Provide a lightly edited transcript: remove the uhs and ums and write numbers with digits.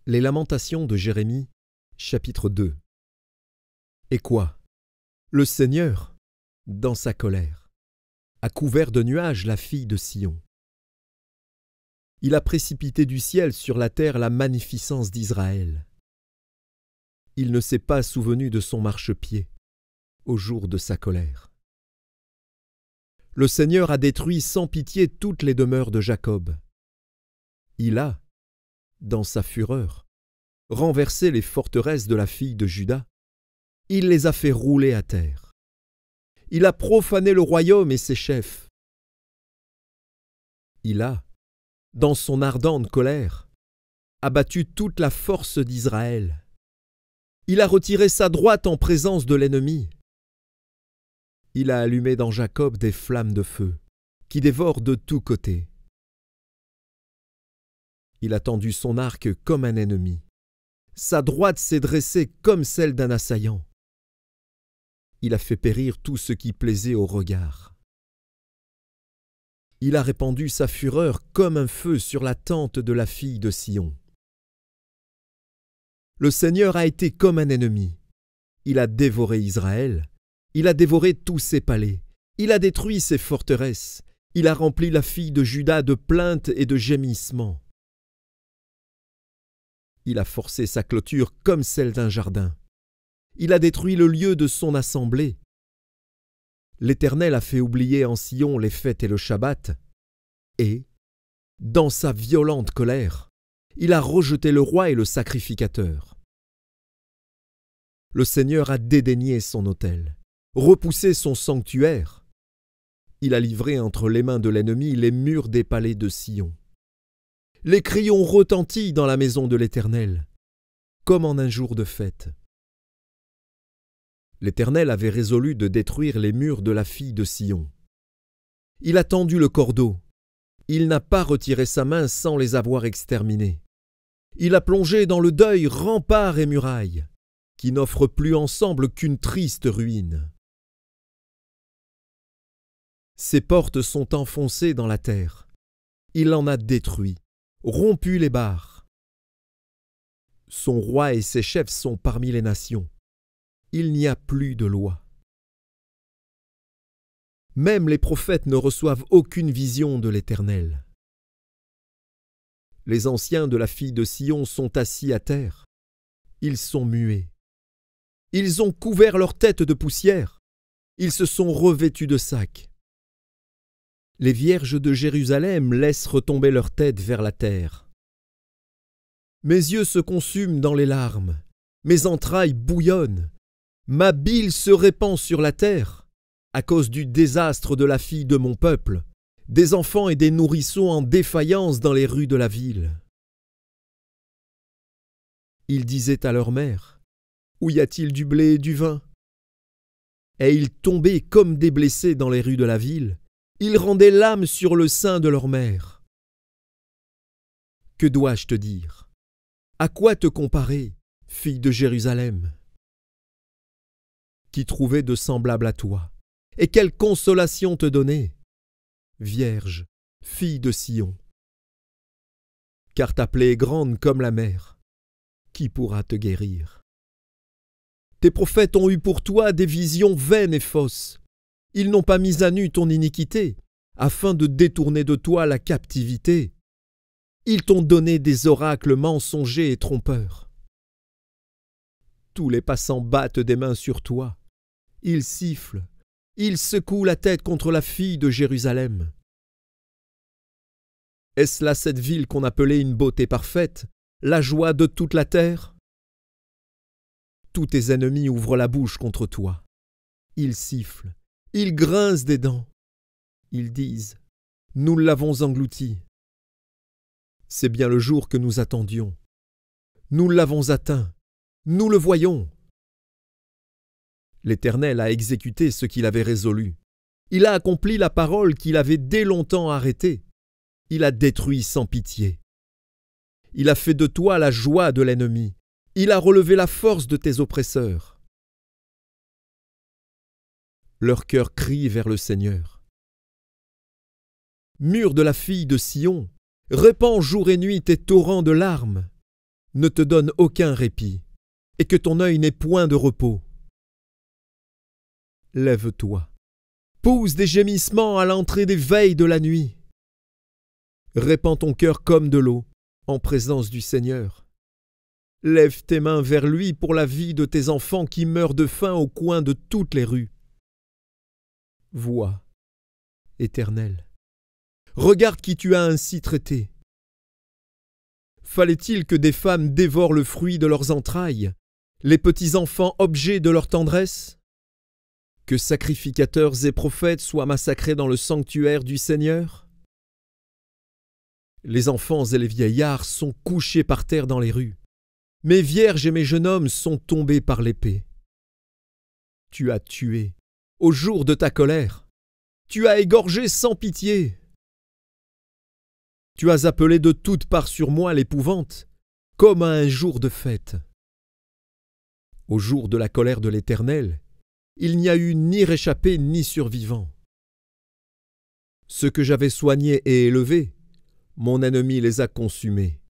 Les Lamentations de Jérémie, chapitre 2. Et quoi? Le Seigneur, dans sa colère, a couvert de nuages la fille de Sion. Il a précipité du ciel sur la terre la magnificence d'Israël. Il ne s'est pas souvenu de son marchepied au jour de sa colère. Le Seigneur a détruit sans pitié toutes les demeures de Jacob. Il a, dans sa fureur, renversé les forteresses de la fille de Juda. Il les a fait rouler à terre. Il a profané le royaume et ses chefs. Il a, dans son ardente colère, abattu toute la force d'Israël. Il a retiré sa droite en présence de l'ennemi. Il a allumé dans Jacob des flammes de feu, qui dévorent de tous côtés. Il a tendu son arc comme un ennemi. Sa droite s'est dressée comme celle d'un assaillant. Il a fait périr tout ce qui plaisait au regard. Il a répandu sa fureur comme un feu sur la tente de la fille de Sion. Le Seigneur a été comme un ennemi. Il a dévoré Israël. Il a dévoré tous ses palais. Il a détruit ses forteresses. Il a rempli la fille de Juda de plaintes et de gémissements. Il a forcé sa clôture comme celle d'un jardin. Il a détruit le lieu de son assemblée. L'Éternel a fait oublier en Sion les fêtes et le Shabbat, et, dans sa violente colère, il a rejeté le roi et le sacrificateur. Le Seigneur a dédaigné son autel, repoussé son sanctuaire. Il a livré entre les mains de l'ennemi les murs des palais de Sion. Les cris ont retenti dans la maison de l'Éternel, comme en un jour de fête. L'Éternel avait résolu de détruire les murs de la fille de Sion. Il a tendu le cordeau. Il n'a pas retiré sa main sans les avoir exterminés. Il a plongé dans le deuil remparts et murailles, qui n'offrent plus ensemble qu'une triste ruine. Ses portes sont enfoncées dans la terre. Il en a détruit, rompu les barres. Son roi et ses chefs sont parmi les nations. Il n'y a plus de loi. Même les prophètes ne reçoivent aucune vision de l'Éternel. Les anciens de la fille de Sion sont assis à terre. Ils sont muets. Ils ont couvert leur tête de poussière. Ils se sont revêtus de sacs. Les vierges de Jérusalem laissent retomber leur tête vers la terre. Mes yeux se consument dans les larmes. Mes entrailles bouillonnent. Ma bile se répand sur la terre à cause du désastre de la fille de mon peuple, des enfants et des nourrissons en défaillance dans les rues de la ville. Ils disaient à leur mère, « Où y a-t-il du blé et du vin ?» Et ils tombaient comme des blessés dans les rues de la ville. Ils rendaient l'âme sur le sein de leur mère. Que dois-je te dire? À quoi te comparer, fille de Jérusalem? Qui trouvait de semblable à toi? Et quelle consolation te donner, Vierge, fille de Sion? Car ta plaie est grande comme la mer. Qui pourra te guérir? Tes prophètes ont eu pour toi des visions vaines et fausses. Ils n'ont pas mis à nu ton iniquité, afin de détourner de toi la captivité. Ils t'ont donné des oracles mensongers et trompeurs. Tous les passants battent des mains sur toi. Ils sifflent, ils secouent la tête contre la fille de Jérusalem. Est-ce là cette ville qu'on appelait une beauté parfaite, la joie de toute la terre? Tous tes ennemis ouvrent la bouche contre toi. Ils sifflent, ils grincent des dents. Ils disent, « Nous l'avons englouti. » C'est bien le jour que nous attendions. Nous l'avons atteint. Nous le voyons. L'Éternel a exécuté ce qu'il avait résolu. Il a accompli la parole qu'il avait dès longtemps arrêtée. Il a détruit sans pitié. Il a fait de toi la joie de l'ennemi. Il a relevé la force de tes oppresseurs. Leur cœur crie vers le Seigneur. Mur de la fille de Sion, répands jour et nuit tes torrents de larmes. ne te donne aucun répit, et que ton œil n'ait point de repos. Lève-toi, pousse des gémissements à l'entrée des veilles de la nuit. Répands ton cœur comme de l'eau, en présence du Seigneur. Lève tes mains vers lui pour la vie de tes enfants qui meurent de faim au coin de toutes les rues. Vois, Éternel, regarde qui tu as ainsi traité. Fallait-il que des femmes dévorent le fruit de leurs entrailles, les petits enfants objets de leur tendresse? Que sacrificateurs et prophètes soient massacrés dans le sanctuaire du Seigneur? Les enfants et les vieillards sont couchés par terre dans les rues. Mes vierges et mes jeunes hommes sont tombés par l'épée. Tu as tué au jour de ta colère. Tu as égorgé sans pitié. Tu as appelé de toutes parts sur moi l'épouvante, comme à un jour de fête. Au jour de la colère de l'Éternel, il n'y a eu ni réchappé ni survivant. Ceux que j'avais soignés et élevés, mon ennemi les a consumés.